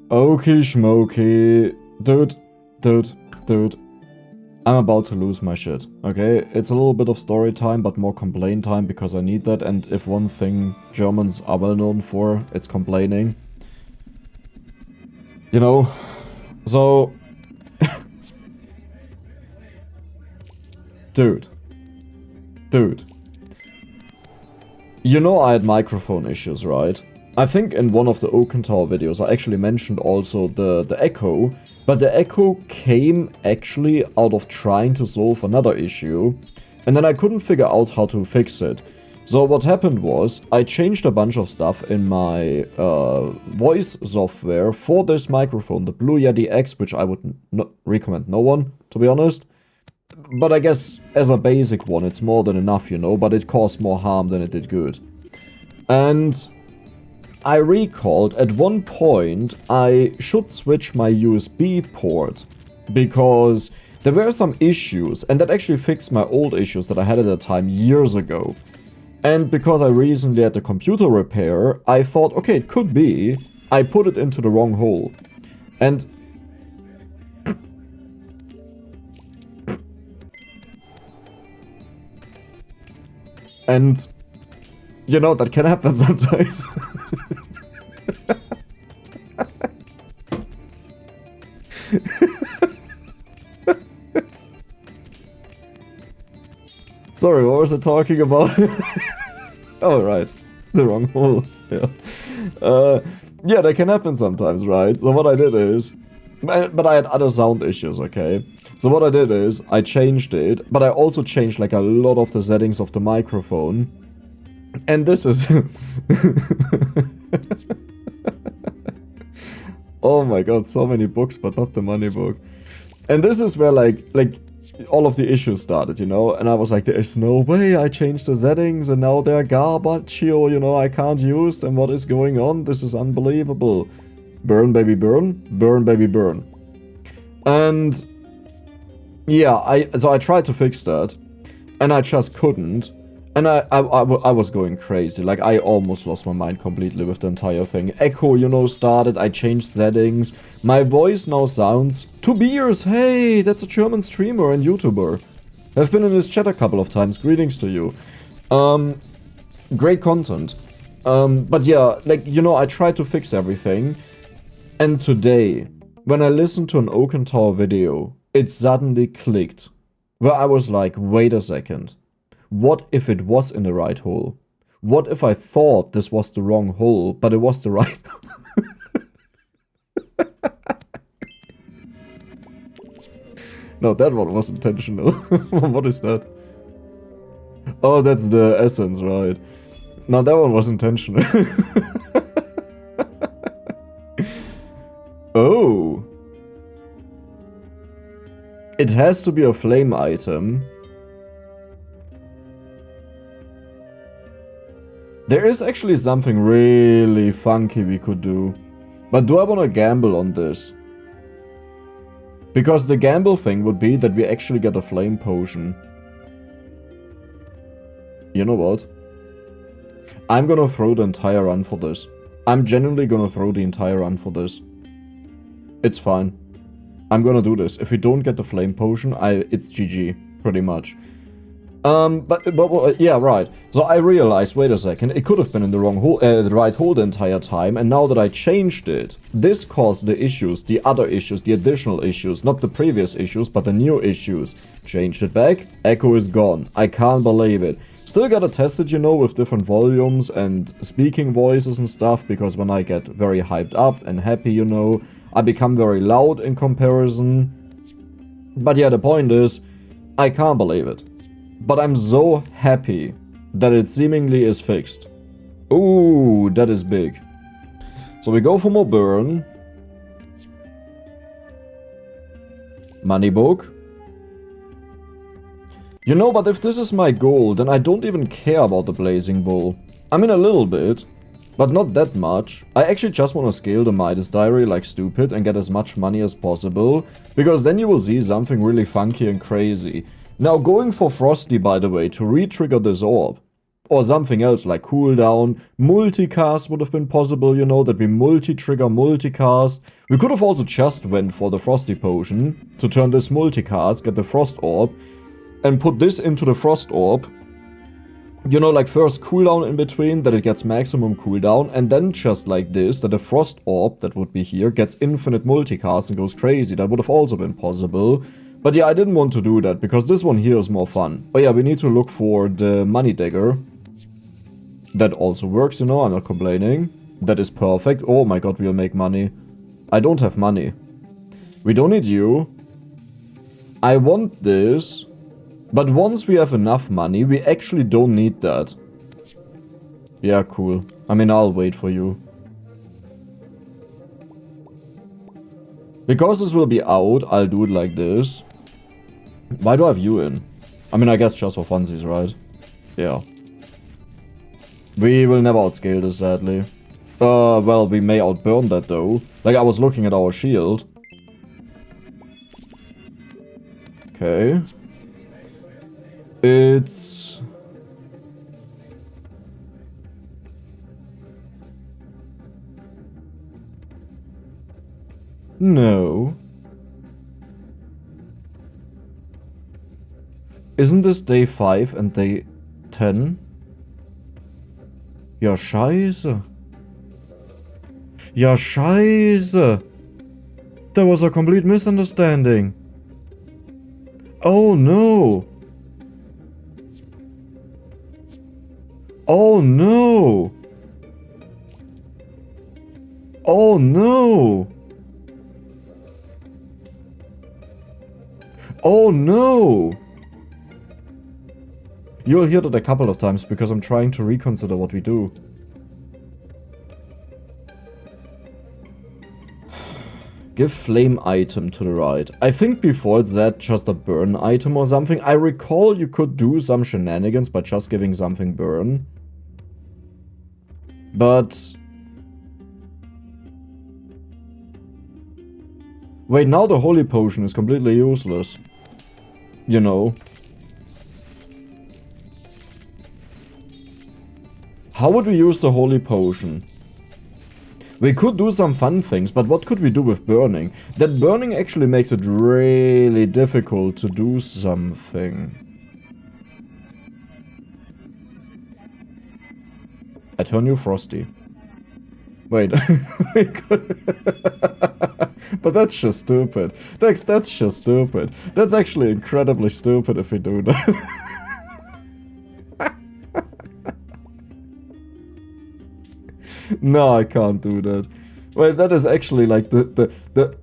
Okie schmoky. Dude. I'm about to lose my shit, okay? It's a little bit of story time, but more complain time because I need that. And if one thing Germans are well known for, it's complaining. You know? So... Dude. You know I had microphone issues, right? I think in one of the Oaken Tower videos I actually mentioned also the echo, but the echo came actually out of trying to solve another issue, and then I couldn't figure out how to fix it. So what happened was, I changed a bunch of stuff in my voice software for this microphone, the Blue Yeti X, which I would recommend no one, to be honest. But I guess as a basic one, it's more than enough, you know, but it caused more harm than it did good. And I recalled at one point I should switch my USB port because there were some issues, and that actually fixed my old issues that I had at the time years ago. And because I recently had a computer repair, I thought, okay, it could be I put it into the wrong hole. And you know, that can happen sometimes. Sorry, what was I talking about? Oh, right. The wrong hole. Yeah. Yeah, that can happen sometimes, right? So what I did is... But I had other sound issues, okay? So what I did is, I changed it, but I also changed like a lot of the settings of the microphone. And this is... Oh my god, so many books, but not the money book. And this is where like all of the issues started, you know? And I was like, there's no way I changed the settings and now they're garbage, you know, I can't use them. What is going on? This is unbelievable. Burn, baby, burn. Burn, baby, burn. And yeah, so I tried to fix that and I just couldn't. And I was going crazy, like I almost lost my mind completely with the entire thing. Echo, you know, started, I changed settings. My voice now sounds... Tobias, hey, that's a German streamer and YouTuber. I've been in his chat a couple of times, greetings to you. Great content. But yeah, like, you know, I tried to fix everything. And today, when I listened to an Oaken Tower video, it suddenly clicked. Where I was like, wait a second. What if it was in the right hole? What if I thought this was the wrong hole, but it was the right No, that one was intentional. What is that? Oh, that's the essence, right. No, that one was intentional. Oh. It has to be a flame item. There is actually something really funky we could do. But do I want to gamble on this? Because the gamble thing would be that we actually get a flame potion. You know what? I'm gonna throw the entire run for this. I'm genuinely gonna throw the entire run for this. It's fine. I'm gonna do this. If we don't get the flame potion, it's GG, pretty much. But yeah, right. So I realized, wait a second, it could have been in the wrong hole, the right hole the entire time, and now that I changed it, this caused the issues, the other issues, the additional issues, not the previous issues, but the new issues. Changed it back, echo is gone. I can't believe it. Still gotta test it, you know, with different volumes and speaking voices and stuff, because when I get very hyped up and happy, you know, I become very loud in comparison. But yeah, the point is, I can't believe it. But I'm so happy that it seemingly is fixed. Ooh, that is big. So we go for more burn. Money book. You know, but if this is my goal, then I don't even care about the blazing bull. I mean, a little bit, but not that much. I actually just want to scale the Midas Diary like stupid and get as much money as possible, because then you will see something really funky and crazy. Now, going for Frosty, by the way, to re-trigger this orb, Or something else like cooldown. Multicast would have been possible, you know, that we multi-trigger multicast. We could have also just went for the Frosty Potion to turn this multicast, get the Frost Orb, and put this into the Frost Orb. You know, like first cooldown in between, that it gets maximum cooldown, and then just like this, that the Frost Orb, that would be here, gets infinite multicast and goes crazy. That would have also been possible. But yeah, I didn't want to do that, because this one here is more fun. But yeah, we need to look for the Money Dagger. That also works, you know, I'm not complaining. That is perfect. Oh my god, we'll make money. I don't have money. We don't need you. I want this. But once we have enough money, we actually don't need that. Yeah, cool. I mean, I'll wait for you. Because this will be out, I'll do it like this. Why do I have you in? I mean, I guess just for funsies, right? Yeah. We will never outscale this, sadly. Well, we may outburn that, though. Like, I was looking at our shield. Okay. It's... No. Isn't this day 5 and day 10? Ja, scheiße. Ja, scheiße. There was a complete misunderstanding. Oh no. Oh no. Oh no. Oh no. You'll hear that a couple of times because I'm trying to reconsider what we do. Give flame item to the right. I think before it's that just a burn item or something. I recall you could do some shenanigans by just giving something burn. But... wait, now the holy potion is completely useless. You know. How would we use the holy potion? We could do some fun things, but what could we do with burning? That burning actually makes it really difficult to do something. I turn you frosty. Wait. But that's just stupid. That's just stupid. That's actually incredibly stupid if we do that. No, I can't do that. Well, that is actually like the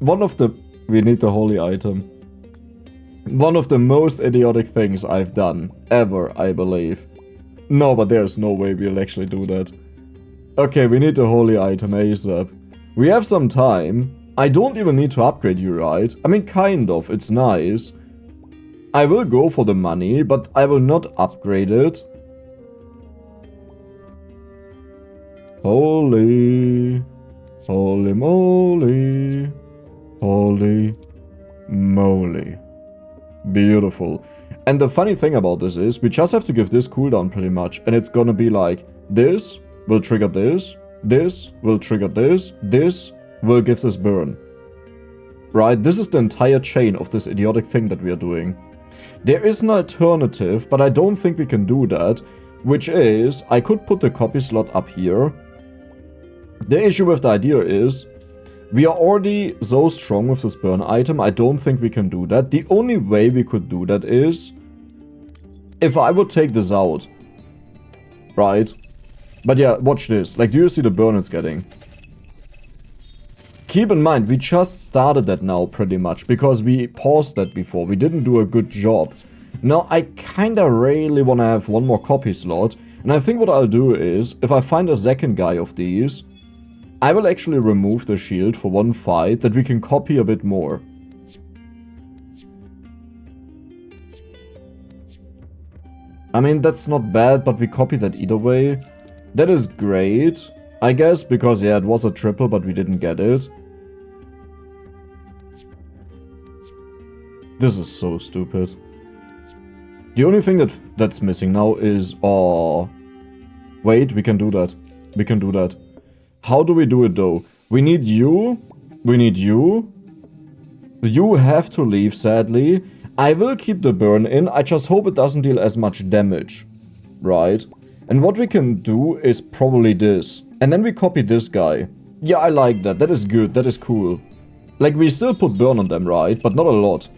one of the... we need the holy item. One of the most idiotic things I've done ever, I believe. No, but there's no way we'll actually do that. Okay, we need the holy item ASAP. We have some time. I don't even need to upgrade you, right? I mean, kind of. It's nice. I will go for the money, but I will not upgrade it. Holy, holy moly, holy moly. Beautiful. And the funny thing about this is, we just have to give this cooldown pretty much, and it's gonna be like, this will trigger this will trigger this will give this burn. Right? This is the entire chain of this idiotic thing that we are doing. There is an alternative, but I don't think we can do that, which is, I could put the copy slot up here. The issue with the idea is, we are already so strong with this burn item, I don't think we can do that. The only way we could do that is, if I would take this out. Right? But yeah, watch this. Like, do you see the burn it's getting? Keep in mind, we just started that now pretty much, because we paused that before. We didn't do a good job. Now, I kinda really wanna have one more copy slot, and I think what I'll do is, if I find a second guy of these, I will actually remove the shield for one fight, that we can copy a bit more. I mean, that's not bad, but we copy that either way. That is great, I guess, because yeah, it was a triple, but we didn't get it. This is so stupid. The only thing that's missing now is... oh, Wait, we can do that. We can do that. How do we do it though? We need you. We need you. You have to leave, sadly. I will keep the burn in. I just hope it doesn't deal as much damage. Right? And what we can do is probably this. And then we copy this guy. Yeah, I like that. That is good. That is cool. Like, we still put burn on them, right? But not a lot.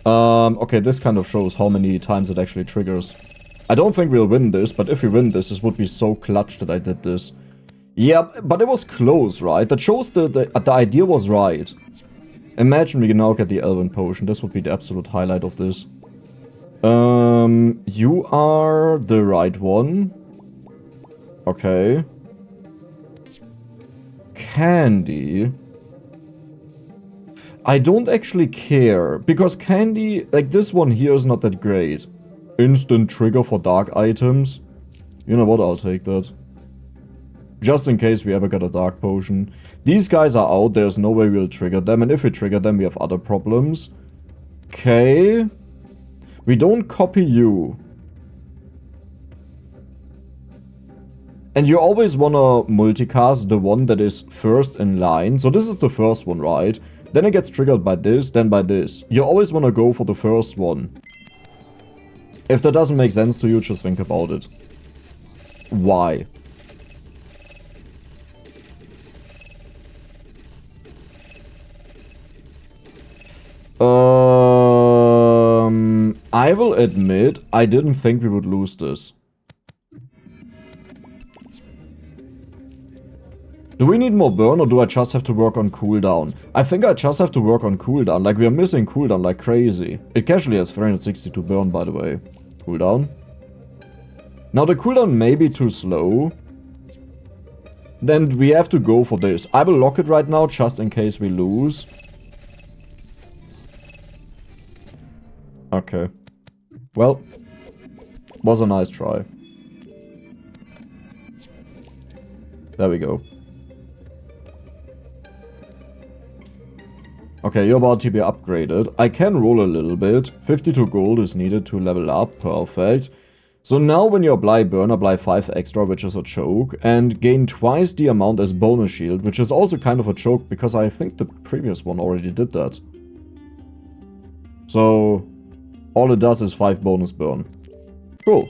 Okay, this kind of shows how many times it actually triggers. I don't think we'll win this, but if we win this, this would be so clutch that I did this. Yeah, but it was close, right? That shows the idea was right. Imagine we can now get the Elven Potion. This would be the absolute highlight of this. You are the right one. Okay. Candy. I don't actually care, because candy, like this one here is not that great. Instant trigger for dark items. You know what, I'll take that. Just in case we ever get a dark potion. These guys are out, there's no way we'll trigger them, and if we trigger them we have other problems. Okay. We don't copy you. And you always wanna multicast the one that is first in line. So this is the first one, right? Then it gets triggered by this, then by this. You always wanna go for the first one. If that doesn't make sense to you, just think about it. Why? I will admit, I didn't think we would lose this. Do we need more burn or do I just have to work on cooldown? I think I just have to work on cooldown. Like, we are missing cooldown like crazy. It casually has 362 burn, by the way. Cooldown. Now, the cooldown may be too slow. Then we have to go for this. I will lock it right now just in case we lose. Okay. Well, was a nice try. There we go. Okay, you're about to be upgraded. I can roll a little bit. 52 gold is needed to level up. Perfect. So now when you apply burn, apply 5 extra, which is a choke. And gain twice the amount as bonus shield, which is also kind of a choke, because I think the previous one already did that. So all it does is 5 bonus burn. Cool.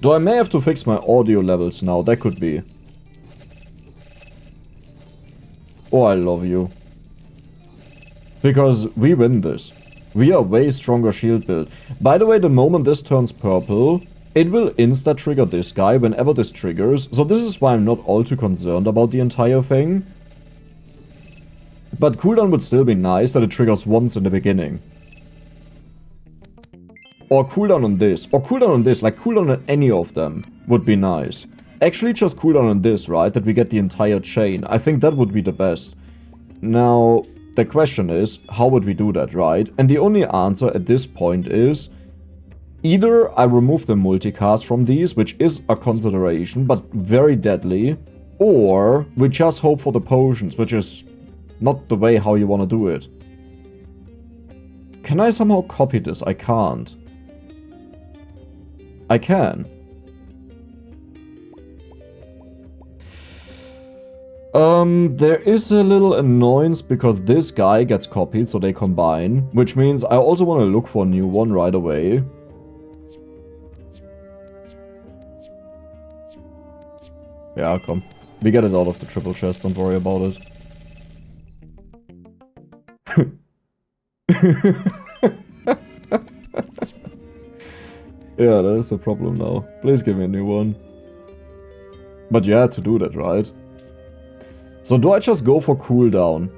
Though I may have to fix my audio levels now. That could be. Oh, I love you. Because we win this. We are way stronger shield build. By the way, the moment this turns purple, it will insta-trigger this guy whenever this triggers. So this is why I'm not all too concerned about the entire thing. But cooldown would still be nice that it triggers once in the beginning. Or cooldown on this. Or cooldown on this. Like cooldown on any of them would be nice. Actually just cooldown on this, right? That we get the entire chain. I think that would be the best. Now, the question is, how would we do that, right? And the only answer at this point is, either I remove the multicast from these, which is a consideration, but very deadly, or we just hope for the potions, which is not the way how you want to do it. Can I somehow copy this? I can't. I can. There is a little annoyance because this guy gets copied, so they combine. Which means I also want to look for a new one right away. Yeah, come. We get it out of the triple chest, don't worry about it. Yeah, that is the problem now. Please give me a new one. But you had to do that, right? So do I just go for cooldown?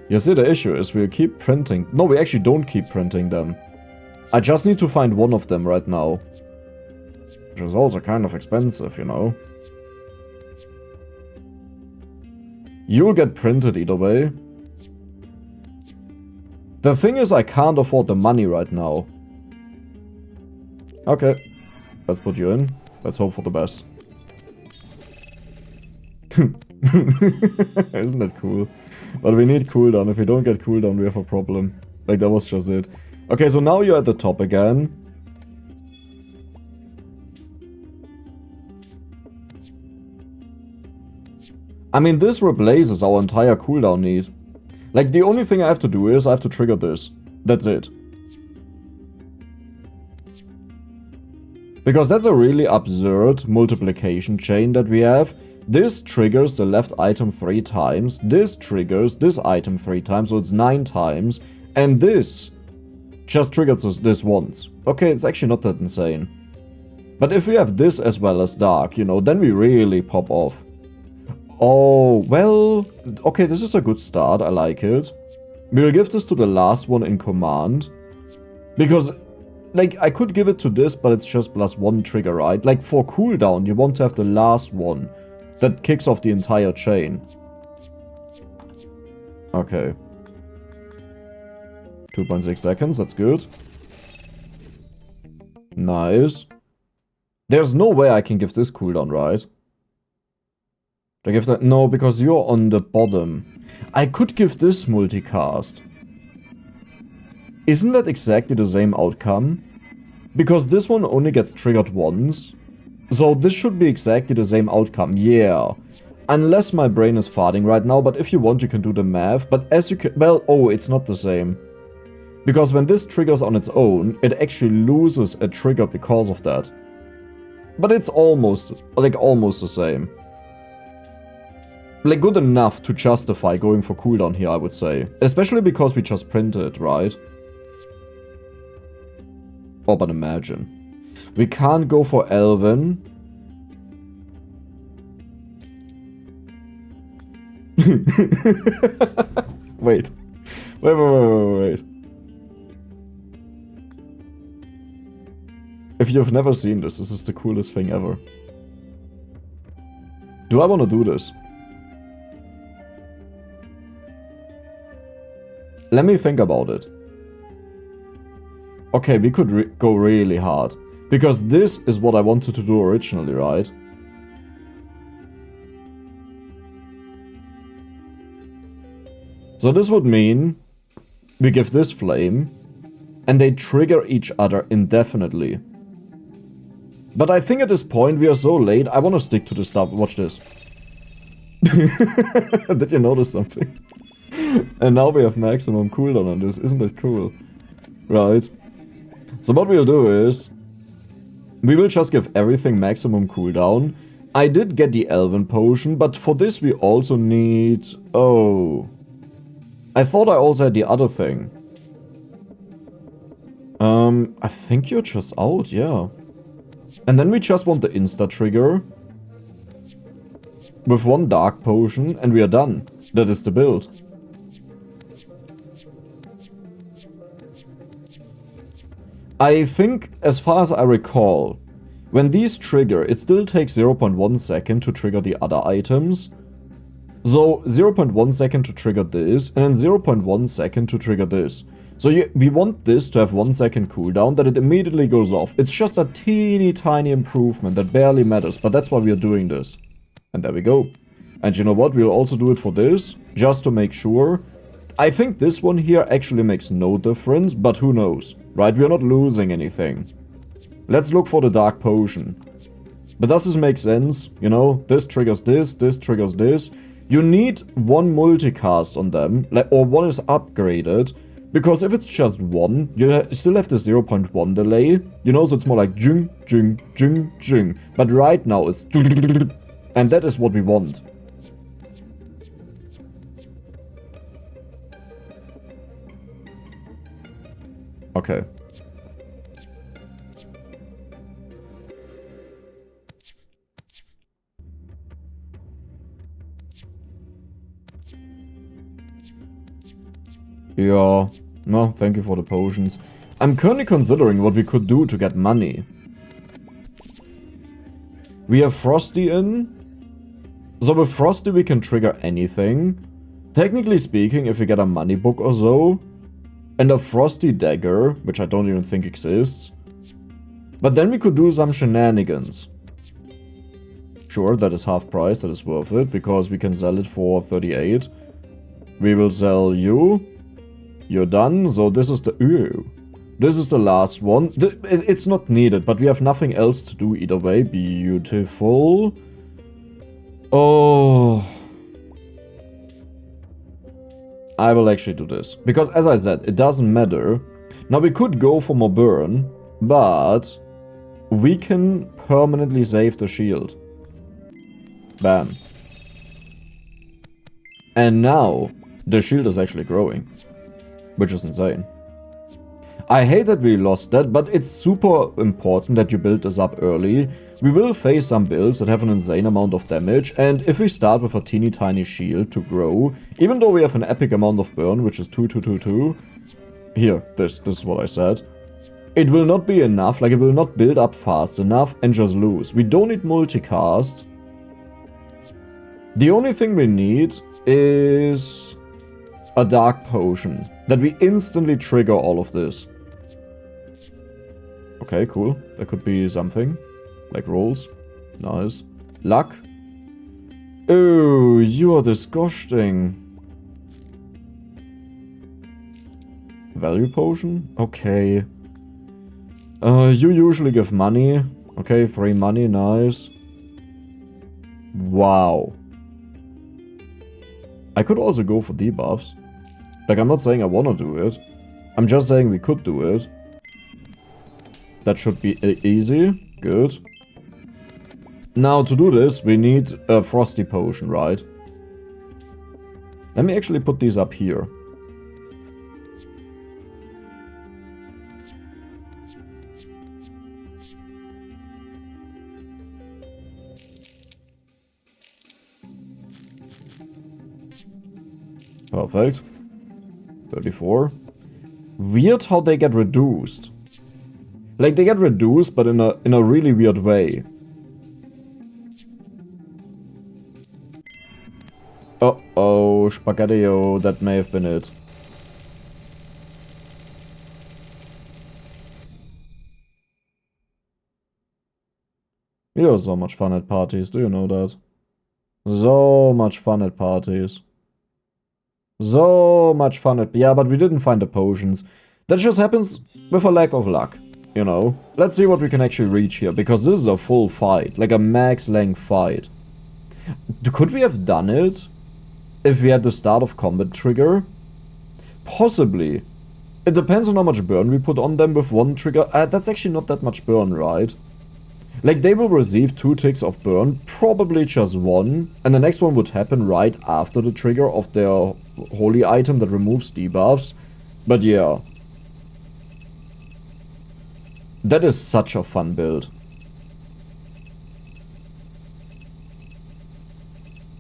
You see, the issue is we'll keep printing. No, we actually don't keep printing them. I just need to find one of them right now. Which is also kind of expensive, you know. You'll get printed either way. The thing is, I can't afford the money right now. Okay. Let's put you in. Let's hope for the best. Isn't that cool? But we need cooldown. If we don't get cooldown, we have a problem. Like, that was just it. Okay, so now you're at the top again. I mean, this replaces our entire cooldown need. Like, the only thing I have to do is I have to trigger this. That's it. Because that's a really absurd multiplication chain that we have. This triggers the left item 3 times. This triggers this item 3 times, so it's 9 times. And this just triggers this once. Okay, it's actually not that insane. But if we have this as well as dark, you know, then we really pop off. Oh, well, okay, this is a good start, I like it. We'll give this to the last one in command. Because, like, I could give it to this, but it's just +1 trigger, right? Like, for cooldown, you want to have the last one that kicks off the entire chain. Okay. 2.6 seconds, that's good. Nice. There's no way I can give this cooldown, right? I give that? No, because you're on the bottom. I could give this multicast. Isn't that exactly the same outcome? Because this one only gets triggered once. So this should be exactly the same outcome, yeah. Unless my brain is farting right now, but if you want you can do the math. But as you can, well, oh, it's not the same. Because when this triggers on its own, it actually loses a trigger because of that. But it's almost, like almost the same. Like, good enough to justify going for cooldown here, I would say. Especially because we just printed, right? Oh, but imagine. We can't go for Elven. Wait. Wait. If you've never seen this, this is the coolest thing ever. Do I want to do this? Let me think about it. Okay, we could go really hard. Because this is what I wanted to do originally, right? So this would mean we give this flame and they trigger each other indefinitely. But I think at this point we are so late, I want to stick to the stuff. Watch this. Did you notice something? And now we have maximum cooldown on this, isn't that cool? Right. So what we'll do is, we will just give everything maximum cooldown. I did get the Elven potion, but for this we also need... Oh. I thought I also had the other thing. I think you're just out, yeah. And then we just want the insta trigger. With 1 dark potion, and we are done. That is the build. I think, as far as I recall, when these trigger, it still takes 0.1 second to trigger the other items. So 0.1 second to trigger this, and then 0.1 second to trigger this. So we want this to have 1 second cooldown, that it immediately goes off. It's just a teeny tiny improvement that barely matters, but that's why we are doing this. And there we go. And you know what, we'll also do it for this, just to make sure. I think this one here actually makes no difference, but who knows, right? We are not losing anything. Let's look for the dark potion. But does this make sense? You know, this triggers this triggers this. You need 1 multicast on them, or 1 is upgraded, because if it's just 1, you still have the 0.1 delay, you know, so it's more like jing, jing, jing, jing. But right now it's and that is what we want. Okay. Yeah, no, thank you for the potions. I'm currently considering what we could do to get money. We have Frosty in. So with Frosty we can trigger anything. Technically speaking, if we get a money book or so. And a Frosty dagger, which I don't even think exists. But then we could do some shenanigans. Sure, that is half price, that is worth it, because we can sell it for 38. We will sell you. You're done, so this is the... Ooh. This is the last one. It's not needed, but we have nothing else to do either way. Beautiful. Oh... I will actually do this. Because, as I said, it doesn't matter. Now, we could go for more burn, but we can permanently save the shield. Bam. And now, the shield is actually growing. Which is insane. I hate that we lost that, but it's super important that you build this up early. We will face some builds that have an insane amount of damage, and if we start with a teeny tiny shield to grow, even though we have an epic amount of burn, which is 2, here, this is what I said, it will not be enough, like it will not build up fast enough and just lose. We don't need multicast. The only thing we need is a dark potion, that we instantly trigger all of this. Okay, cool. That could be something. Like rolls. Nice. Luck. Oh, you are disgusting. Value potion? Okay. You usually give money. Okay, 3 money, nice. Wow. I could also go for debuffs. Like, I'm not saying I wanna do it. I'm just saying we could do it. That should be easy. Good. Now, to do this, we need a frosty potion, right? Let me actually put these up here. Perfect. 34. Weird how they get reduced. Like, they get reduced, but in a really weird way. Uh-oh, Spaghetti-o, that may have been it. You're so much fun at parties, do you know that? So much fun at parties. So much fun at... Yeah, but we didn't find the potions. That just happens with a lack of luck, you know? Let's see what we can actually reach here, because this is a full fight. Like a max-length fight. Could we have done it if we had the start of combat trigger? Possibly. It depends on how much burn we put on them with one trigger. That's actually not that much burn, right? Like, they will receive 2 ticks of burn, probably just 1, and the next one would happen right after the trigger of their holy item that removes debuffs. But yeah. That is such a fun build.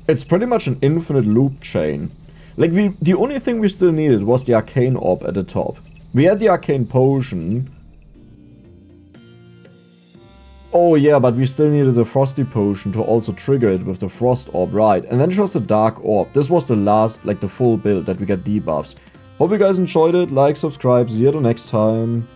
It's pretty much an infinite loop chain. Like, the only thing we still needed was the arcane orb at the top. We had the arcane potion. Oh yeah, but we still needed the frosty potion to also trigger it with the frost orb, right? And then just the dark orb. This was the last, like the full build that we get debuffs. Hope you guys enjoyed it. Like, subscribe, see you the next time.